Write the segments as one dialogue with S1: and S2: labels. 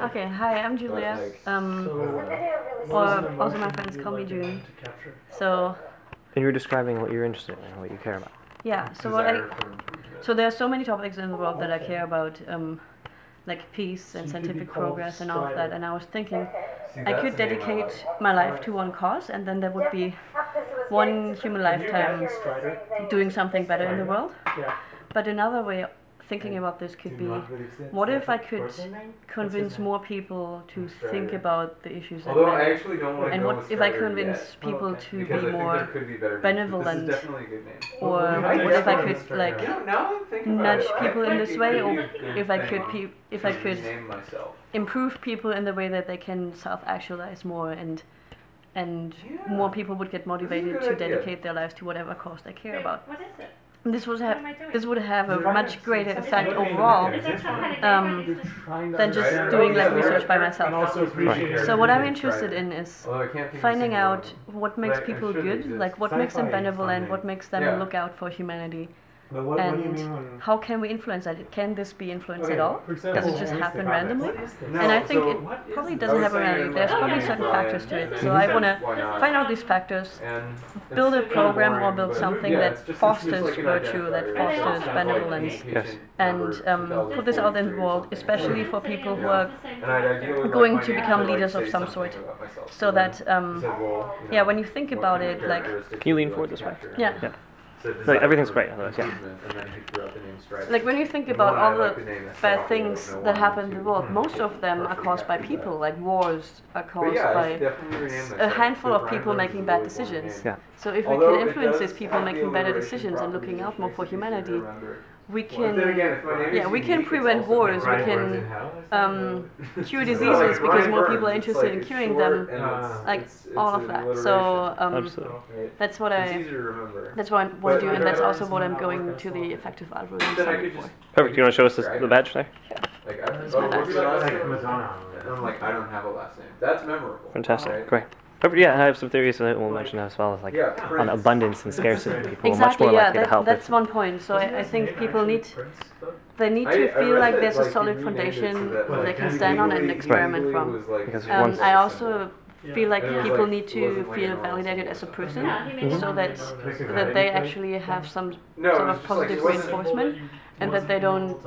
S1: Okay, hi, I'm Julia. Or also my friends call me June. So.
S2: And you're describing what you're interested in, what you care about.
S1: Yeah. So there are so many topics in the world that I care about, like peace and scientific progress and all of that. And I was thinking, I could dedicate my life to one cause, and then there would be one human lifetime doing something better in the world. But another way thinking about this could be, what if I could convince more people to think about the issues that matter? And what if I convince people to be more benevolent? Or what if I could like nudge people in this way? Or if I could improve people in the way that they can self-actualize more, and more people would get motivated to dedicate their lives to whatever cause they care about.
S3: What is it?
S1: This would have a much greater effect overall than just doing like research by myself. So what I'm interested in is finding out what makes people good, like what makes them benevolent, what makes them look out for humanity. And how can we influence that? Can this be influenced at all? Does it just happen randomly? And I think it probably doesn't happen randomly. There's probably certain factors to it. So I want to find out these factors, build a program or build something that fosters virtue, that fosters benevolence, and put this out in the world, especially for people who are going to become leaders of some sort. So that, yeah, when you think about it, like...
S2: Can you lean forward this way?
S1: Yeah.
S2: So everything's great, otherwise, yeah.
S1: Like when you think about all the bad things that happen in the world, most of them are caused by people. Like wars are caused by a handful of people making bad decisions.
S2: Yeah.
S1: So if we can influence these people making better decisions and looking out more for humanity, we can, we can prevent wars. We can cure diseases because more people are interested in curing them. Like all of that. So that's what I want to do, and that's also what I'm going to the Effective Algorithm Summit for.
S2: Perfect. You want to show us the badge there?
S4: I don't have a last name. That's memorable.
S2: Fantastic. Great. Yeah, and I have some theories that we'll mention as well, like on abundance and scarcity. People are much more likely to help.
S1: That's one point. So I think people need to feel like there's a solid foundation they can stand on and experiment from.
S2: Because
S1: I also feel like people need to feel validated as a person, so that they actually have some sort of positive reinforcement, and that they don't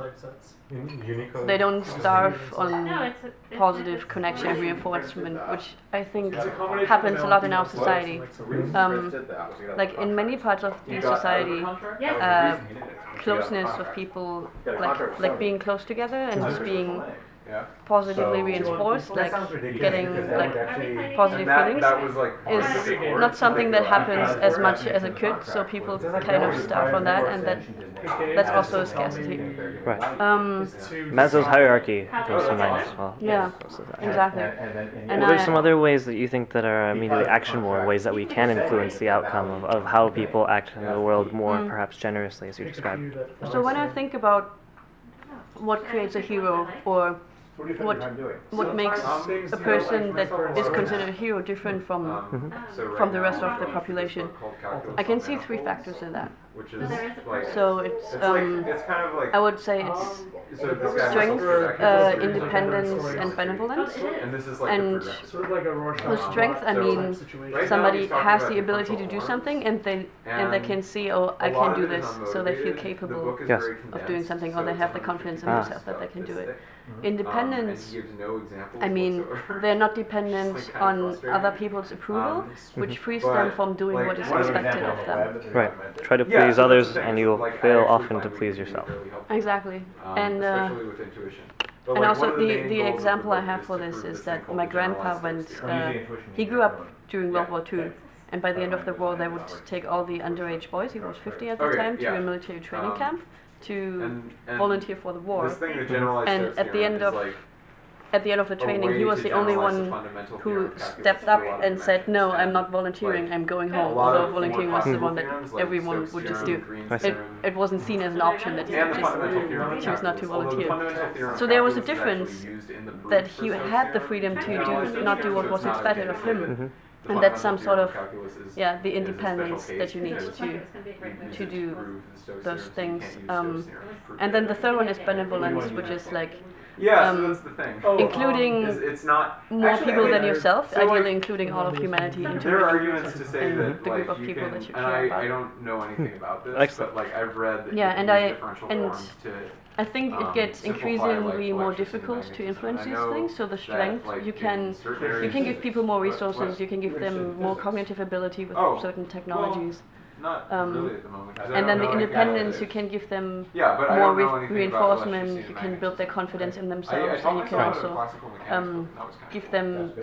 S1: starve on positive connection and reinforcement, which I think happens a lot in our society. Like in many parts of the society, closeness of people, like being close together and just being positively reinforced, like getting like positive feelings, is not something that happens as much as it could. So people kind of start on that, and that's also a scarcity.
S2: Right. Maslow's hierarchy comes to mind as well.
S1: Yeah, exactly.
S2: And are there some other ways that you think that are immediately actionable, or ways that we can influence the outcome of how people act in the world more perhaps generously, as you described?
S1: So when I think about what creates a hero, or what makes a person that is considered a hero different from the rest of the population, I can see three factors in that. So it's I would say it's strength, independence, and benevolence. And with strength, I mean somebody has the ability to do something, and they can see, oh, I can do this, so they feel capable of doing something, or they have the confidence in themselves that they can do it. Independence, I mean, they're not dependent on other people's approval, which frees them from doing what is expected of them.
S2: Right. Try to please others, and you'll fail often to please yourself.
S1: Exactly. And also the example I have for this is that my grandpa he grew up during World War II. And by the end of the war, they would take all the underage boys, he was 50 at the time, to a military training camp to volunteer for the war. And at the end of the training, he was the only one who stepped up and said, no, I'm not volunteering, I'm going home. Although volunteering was the one that everyone would just do. It wasn't seen as an option that he could just choose not to volunteer. So there was a difference that he had the freedom to not do what was expected of him. And that's some sort of, the independence that you need to do those things. And then the third one is benevolence, which is like
S4: Yeah, so that's the thing.
S1: including
S4: It's not
S1: more
S4: actually,
S1: people
S4: I
S1: than
S4: mean,
S1: yourself,
S4: so,
S1: ideally
S4: like,
S1: including all of humanity into
S4: there are
S1: the group
S4: arguments to say
S1: and
S4: that
S1: the
S4: like
S1: group of
S4: you
S1: people
S4: can,
S1: that you
S4: and
S1: care about.
S4: I don't know anything about this,
S2: Excellent.
S4: but like I've read that
S1: Yeah,
S4: you can
S1: and
S4: use differential forms to
S1: I think it gets
S4: simplify,
S1: increasingly
S4: like,
S1: more
S4: electricity
S1: difficult to
S4: magnetism.
S1: influence
S4: And I
S1: these
S4: know
S1: things. So the
S4: that,
S1: strength
S4: like,
S1: you
S4: in
S1: can
S4: certain
S1: you
S4: areas
S1: can give people more
S4: what-
S1: resources. You can give them more cognitive ability with
S4: Oh,
S1: certain technologies.
S4: Not really at the moment. 'Cause I
S1: And
S4: don't
S1: then the
S4: know anything about
S1: independence,
S4: it.
S1: you can give them
S4: Yeah, but I
S1: more
S4: don't know anything about
S1: reinforcement,
S4: electricity
S1: you
S4: and
S1: can build their
S4: magnetism.
S1: confidence in
S4: I
S1: themselves,
S4: taught
S1: and you can
S4: myself how to
S1: also
S4: classical mechanics, but that was kind of
S1: give
S4: cool.
S1: them,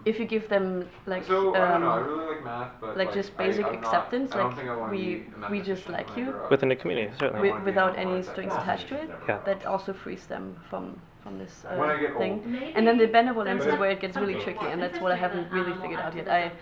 S1: if you give them like
S4: So I don't know. I really like math, but
S1: like just basic
S4: I'm not-
S1: acceptance,
S4: I don't
S1: like
S4: think I wanna be a
S1: we just
S4: mathematician
S1: like
S4: when I
S1: you,
S4: grow up.
S2: Within the community, certainly.
S4: wanna be
S1: without
S4: an
S1: any
S4: artist,
S1: strings
S4: that's
S1: attached to it,
S2: Yeah.
S1: that also frees them from this
S4: When I get
S1: thing.
S4: old.
S1: And then the benevolence is where it gets really tricky, and that's what I haven't really figured out yet.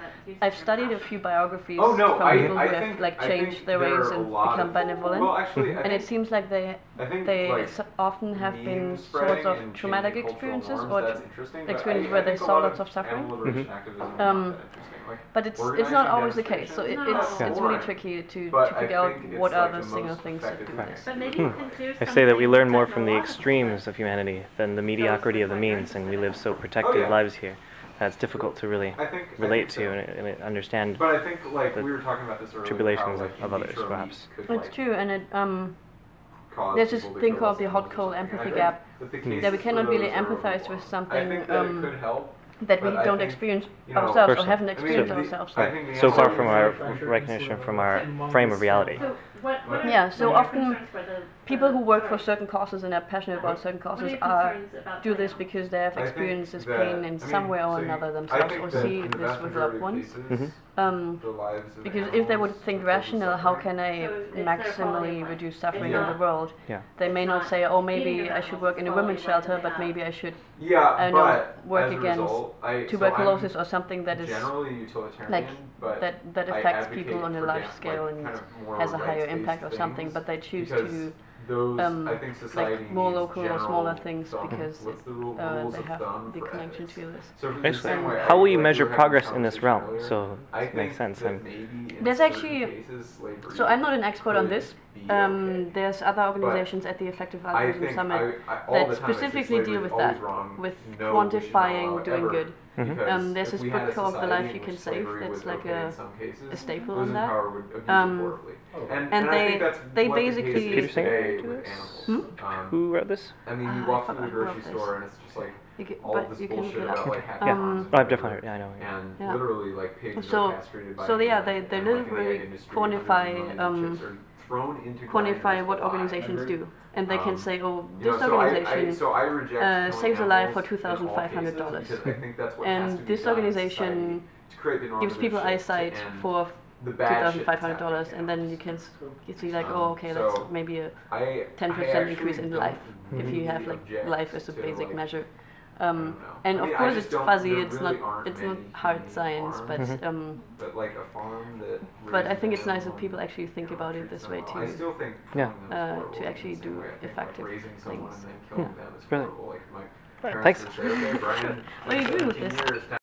S1: I've studied a few biographies
S4: Oh no,
S1: from people
S4: I
S1: who
S4: think
S1: have like
S4: I
S1: changed
S4: think
S1: their
S4: there
S1: ways
S4: are a
S1: and
S4: lot
S1: become
S4: of-
S1: benevolent.
S4: Well, actually,
S1: And it seems like
S4: I think
S1: they
S4: like
S1: often have been
S4: meme
S1: sorts
S4: spreading
S1: of
S4: and
S1: traumatic
S4: changing cultural
S1: experiences
S4: norms,
S1: or
S4: that's interesting, but
S1: experiences
S4: I
S1: where they
S4: think a
S1: saw
S4: lot
S1: lots of suffering.
S4: animal liberation activism is not
S1: Um,
S4: that interesting. Like,
S1: But it's not
S4: organizing
S1: always the case. So
S4: demonstrations,
S1: it's
S4: yeah.
S1: really tricky to
S4: But I
S1: figure out
S4: think
S1: what
S4: it's,
S1: are
S4: like,
S1: the
S4: the
S1: single
S4: most
S1: things that do
S4: effective
S1: this.
S3: But maybe you can do
S2: I say that we
S3: something
S2: learn more from the
S3: technological.
S2: extremes of humanity than the mediocrity of the means, and we live so protected
S4: Oh, yeah.
S2: lives here. That's difficult to really
S4: I think
S2: relate
S4: so.
S2: to and understand.
S4: But I think like
S2: the
S4: we were talking about this earlier.
S2: tribulations
S4: how, like,
S2: of
S4: in
S2: others,
S4: vitro
S2: perhaps.
S4: meat could,
S1: It's
S4: like,
S1: true, and it
S4: cause
S1: there's this
S4: people to
S1: thing
S4: kill
S1: called the
S4: themselves
S1: hot
S4: or
S1: cold
S4: something.
S1: empathy
S4: I think
S1: gap,
S4: that the
S1: that we
S4: cases
S1: cannot
S4: for
S1: really
S4: those are
S1: empathize with
S4: overblown.
S1: something
S4: I think that it could help.
S1: that we
S4: But I
S1: don't
S4: think,
S1: experience
S4: you know,
S1: ourselves or
S2: Personally.
S1: haven't
S4: I mean,
S1: experienced
S4: the-
S1: ourselves.
S4: I think the
S2: So far
S4: answer
S2: from
S4: is-
S2: our recognition from our frame of reality.
S3: So what are
S1: Yeah, so
S3: your
S1: often
S3: concerns for the
S1: people who work for
S3: sorry.
S1: certain causes and are passionate about certain
S3: What are
S1: causes
S3: your
S1: are
S3: concerns about
S1: do this
S3: China?
S1: because they have
S4: I think
S1: experienced this
S4: that-
S1: pain in
S4: I mean,
S1: some way or
S4: so
S1: another
S4: I
S1: themselves
S4: think
S1: or
S4: that
S1: see
S4: in the
S1: this
S4: vast
S1: with
S4: majority
S1: loved
S4: of
S1: ones.
S4: cases,
S1: Um,
S4: the lives of
S1: because if they would
S4: animals
S1: think
S4: are
S1: rational, how
S4: suffering.
S1: can I
S3: So it's their quality of
S1: maximally
S3: life.
S1: reduce suffering
S3: It's
S1: in the
S3: not-
S1: world?
S2: Yeah.
S1: They may not
S3: not
S1: say, oh,
S3: eating
S1: maybe
S3: your
S1: I should
S3: animals,
S1: work in a
S3: it's
S1: women's
S3: quality of life
S1: shelter,
S3: that
S1: but
S3: they
S1: maybe I should
S4: Yeah,
S1: I know,
S4: but
S1: work
S4: as a
S1: against
S4: result,
S1: tuberculosis
S4: so
S1: or something that
S4: I'm
S1: is
S4: generally utilitarian,
S1: like
S4: but
S1: that
S4: I
S1: affects
S4: advocate
S1: people on a
S4: for
S1: large
S4: like,
S1: scale and
S4: kind of more
S1: has a higher
S4: rights-based
S1: impact or something,
S4: things,
S1: but they choose
S4: because
S1: to
S4: those,
S1: um,
S4: I think society
S1: like more
S4: needs
S1: local or
S4: general
S1: smaller things
S4: thumb.
S1: because
S4: What's the rules
S1: they
S4: of
S1: have
S4: thumb
S1: the
S4: for
S1: connection
S4: ethics?
S1: to this.
S4: So in the
S2: Excellent.
S4: same way,
S2: How will you
S4: like,
S2: measure
S4: we were having
S2: progress
S4: this
S2: in this
S4: conversation
S2: realm?
S4: earlier,
S2: So
S4: I
S2: it makes
S4: think
S2: sense.
S4: that
S2: And
S4: maybe in
S1: There's
S4: certain
S1: actually-
S4: cases, slavery
S1: So I'm not an expert on
S4: could
S1: this.
S4: be okay.
S1: There's other organizations at the Effective
S4: I
S1: Altruism
S4: think
S1: Summit
S4: all
S1: that
S4: the time I say
S1: specifically
S4: slavery
S1: deal
S4: is
S1: with
S4: always
S1: that,
S4: wrong.
S1: with
S4: No, we should not
S1: quantifying
S4: allow it
S1: doing
S4: ever,
S1: good.
S4: because
S1: There's
S4: if
S1: this
S4: we
S1: book
S4: had a
S1: called The
S4: society
S1: Life
S4: in
S1: You Can
S4: which
S1: Save
S4: slavery
S1: that's
S4: was
S1: like
S4: okay
S1: a
S4: in some cases,
S1: staple
S4: those
S1: on
S4: in
S1: that.
S4: power would abuse it horribly.
S1: And
S4: I
S1: they-
S4: think that's
S1: they
S4: what the
S1: basically-
S4: case is
S2: Peter Singer
S4: today
S2: do
S4: with
S2: this?
S4: animals.
S2: who wrote this?
S4: I mean, you
S1: I
S4: walk through the
S1: forgot
S4: grocery
S1: about
S4: store and it's just like all
S1: but
S4: this
S1: you can
S4: bullshit
S1: look it up.
S4: about like hacking
S2: Yeah.
S4: farms
S2: Oh, I've
S4: and
S2: definitely
S4: whatever.
S2: heard. Yeah, I know.
S4: And
S2: Yeah.
S4: literally, like pigs
S1: So-
S4: are castrated by
S1: so yeah,
S4: hand,
S1: they
S4: and, like, in the
S1: literally
S4: egg industry,
S1: quantify,
S4: hundreds of millions of chicks are thrown into
S1: quantify
S4: grinders
S1: what
S4: alive.
S1: organizations do, and they can say, oh,
S4: You know,
S1: this
S4: so
S1: organization
S4: so I reject killing
S1: saves a life for
S4: animals in all
S1: $2,500.
S4: cases because I think that's what has
S1: and
S4: to be
S1: this
S4: done in
S1: organization
S4: society to create the
S1: gives
S4: normative
S1: people
S4: shift
S1: eyesight
S4: to end
S1: for
S4: the bad shit that's
S1: $2,500,
S4: happening
S1: and
S4: to
S1: then you
S4: animals.
S1: can you see like,
S4: Um,
S1: oh, okay, that's
S4: so
S1: maybe a
S4: I
S1: 10% increase
S4: actually
S1: in
S4: don't
S1: life if you
S4: really
S1: have like
S4: object
S1: life as a
S4: to,
S1: basic
S4: like,
S1: measure.
S4: I don't know.
S1: And
S4: I mean,
S1: of
S4: I
S1: course
S4: just
S1: it's
S4: don't-
S1: fuzzy,
S4: there
S1: it's
S4: really
S1: not
S4: aren't
S1: it's not
S4: many
S1: hard
S4: humane
S1: science,
S4: farms,
S1: but
S4: but like a farm that
S1: I think
S4: raises
S1: it's nice that
S4: animals
S1: people actually think
S4: and
S1: about it
S4: treats
S1: this
S4: them
S1: way
S4: well. I
S1: too.
S4: still think
S2: Yeah.
S4: killing them is horrible
S1: To
S4: in
S1: actually
S4: the same
S1: do
S4: way I think, like,
S1: effective
S4: raising someone
S1: things.
S4: and then killing them is
S2: Brilliant.
S4: horrible. Like my
S2: Right,
S4: parents
S2: thanks.
S4: would say, okay, Brian,
S1: Well, you agree with
S4: 17
S1: this.
S4: years,